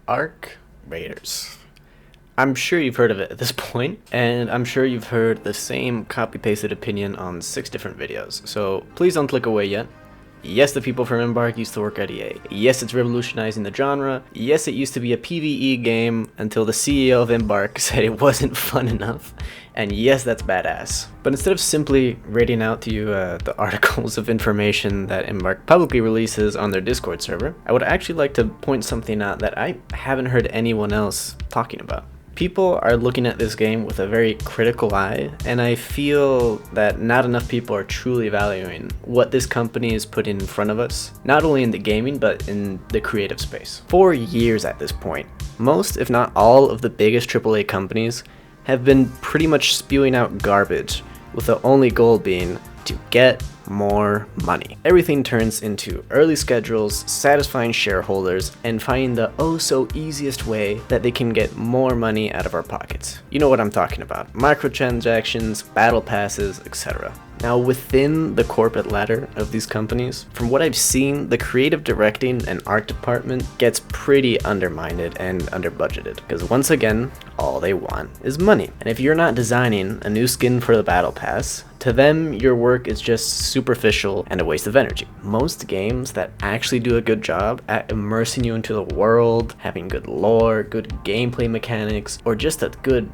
Arcraiders. I'm sure you've heard of it at this point, and I'm sure you've heard the same copy-pasted opinion on 6 different videos, so please don't click away yet. Yes, the people from Embark used to work at EA. Yes, it's revolutionizing the genre. Yes, it used to be a PvE game until the CEO of Embark said it wasn't fun enough. And yes, that's badass. But instead of simply reading out to you the articles of information that Embark publicly releases on their Discord server, I would actually like to point something out that I haven't heard anyone else talking about. People are looking at this game with a very critical eye, and I feel that not enough people are truly valuing what this company is putting in front of us, not only in the gaming, but in the creative space. For years at this point, most, if not all, of the biggest AAA companies have been pretty much spewing out garbage, with the only goal being to get more money. Everything turns into early schedules, satisfying shareholders, and finding the oh so easiest way that they can get more money out of our pockets. You know what I'm talking about. Microtransactions, battle passes, etc. Now, within the corporate ladder of these companies, from what I've seen, the creative directing and art department gets pretty undermined and under-budgeted, because once again, all they want is money. And if you're not designing a new skin for the battle pass, to them, your work is just superficial and a waste of energy. Most games that actually do a good job at immersing you into the world, having good lore, good gameplay mechanics, or just a good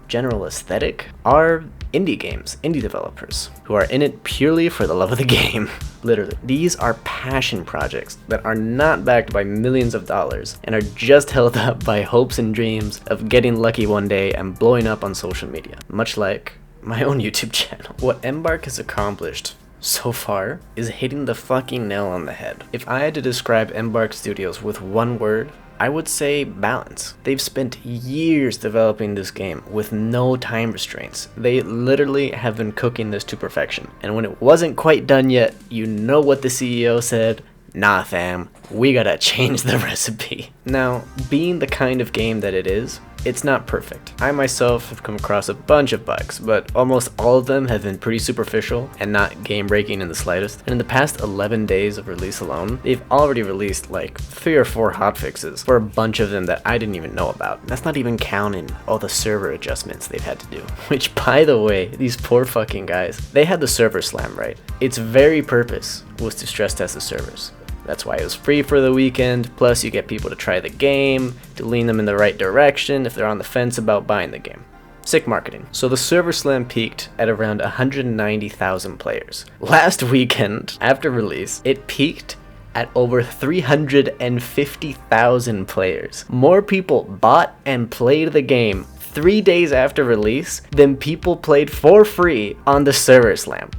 general aesthetic are indie games, indie developers who are in it purely for the love of the game. Literally. These are passion projects that are not backed by millions of dollars and are just held up by hopes and dreams of getting lucky one day and blowing up on social media, much like my own YouTube channel. What Embark has accomplished so far is hitting the fucking nail on the head. If I had to describe Embark Studios with one word, I would say balance. They've spent years developing this game with no time restraints. They literally have been cooking this to perfection. And when it wasn't quite done yet, you know what the CEO said? Nah fam, we gotta change the recipe. Now, being the kind of game that it is, it's not perfect. I myself have come across a bunch of bugs, but almost all of them have been pretty superficial and not game breaking in the slightest. And in the past 11 days of release alone, they've already released like 3 or 4 hotfixes for a bunch of them that I didn't even know about. That's not even counting all the server adjustments they've had to do. Which, by the way, these poor fucking guys, they had the server slam right. Its very purpose was to stress test the servers. That's why it was free for the weekend, plus you get people to try the game, to lean them in the right direction if they're on the fence about buying the game. Sick marketing. So the server slam peaked at around 190,000 players. Last weekend, after release, it peaked at over 350,000 players. More people bought and played the game 3 days after release than people played for free on the server slam.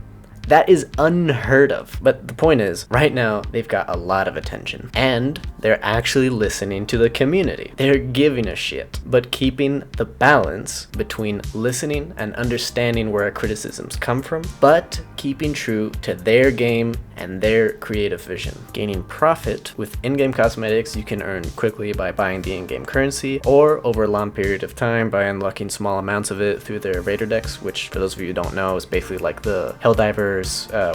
That is unheard of. But the point is, right now, they've got a lot of attention. And they're actually listening to the community. They're giving a shit, but keeping the balance between listening and understanding where our criticisms come from, but keeping true to their game and their creative vision. Gaining profit with in-game cosmetics you can earn quickly by buying the in-game currency, or over a long period of time by unlocking small amounts of it through their raider decks, which for those of you who don't know is basically like the Helldivers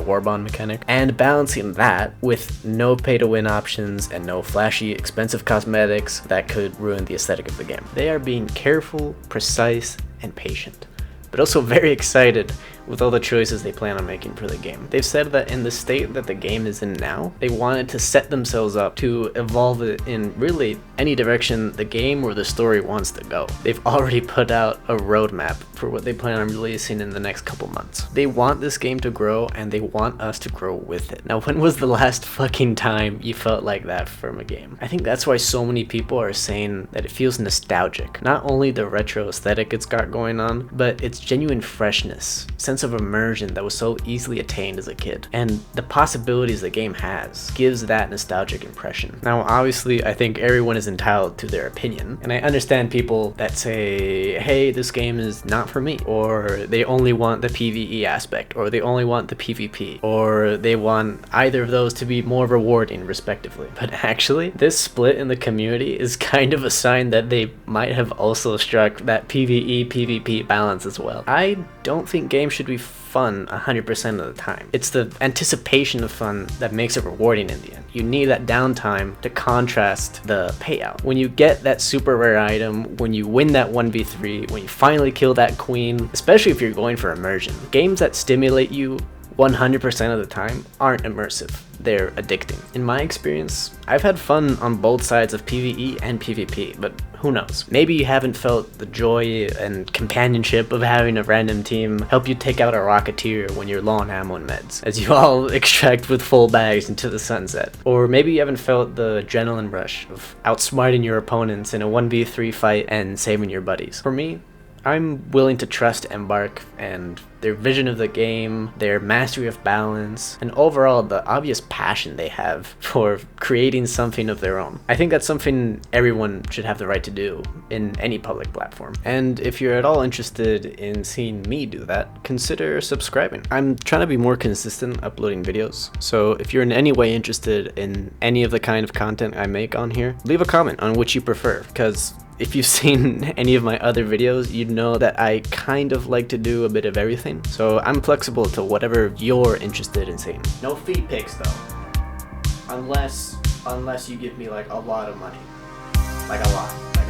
Warbond mechanic, and balancing that with no pay-to-win options and no flashy expensive cosmetics that could ruin the aesthetic of the game. They are being careful, precise, and patient, but also very excited with all the choices they plan on making for the game. They've said that in the state that the game is in now, they wanted to set themselves up to evolve it in really any direction the game or the story wants to go. They've already put out a roadmap for what they plan on releasing in the next couple months. They want this game to grow, and they want us to grow with it. Now, when was the last fucking time you felt like that from a game? I think that's why so many people are saying that it feels nostalgic. Not only the retro aesthetic it's got going on, but its genuine freshness, sense of immersion that was so easily attained as a kid, and the possibilities the game has gives that nostalgic impression. Now, obviously, I think everyone is entitled to their opinion, and I understand people that say, hey, this game is not for me, or they only want the PvE aspect, or they only want the PvP, or they want either of those to be more rewarding respectively. But actually, this split in the community is kind of a sign that they might have also struck that PvE PvP balance as well. I don't think games should be fun 100% of the time. It's the anticipation of fun that makes it rewarding in the end. You need that downtime to contrast the payout. When you get that super rare item, when you win that 1v3, when you finally kill that queen, especially if you're going for immersion, games that stimulate you 100% of the time aren't immersive. They're addicting. In my experience, I've had fun on both sides of PvE and PvP, but who knows? Maybe you haven't felt the joy and companionship of having a random team help you take out a Rocketeer when you're low on ammo and meds, as you all extract with full bags into the sunset. Or maybe you haven't felt the adrenaline rush of outsmarting your opponents in a 1v3 fight and saving your buddies. For me, I'm willing to trust Embark and their vision of the game, their mastery of balance, and overall the obvious passion they have for creating something of their own. I think that's something everyone should have the right to do in any public platform. And if you're at all interested in seeing me do that, consider subscribing. I'm trying to be more consistent uploading videos, so if you're in any way interested in any of the kind of content I make on here, leave a comment on which you prefer, because if you've seen any of my other videos, you'd know that I kind of like to do a bit of everything. So I'm flexible to whatever you're interested in seeing. No feed pics though. Unless you give me like a lot of money. Like a lot of money.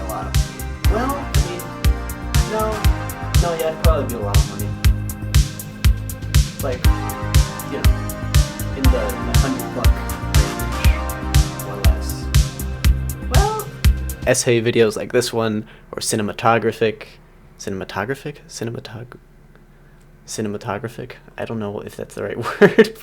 Well, I mean, no, yeah, it'd probably be a lot of money. Like, you know, in the $100 range, or less. Well, essay videos like this one, or cinematographic, I don't know if that's the right word.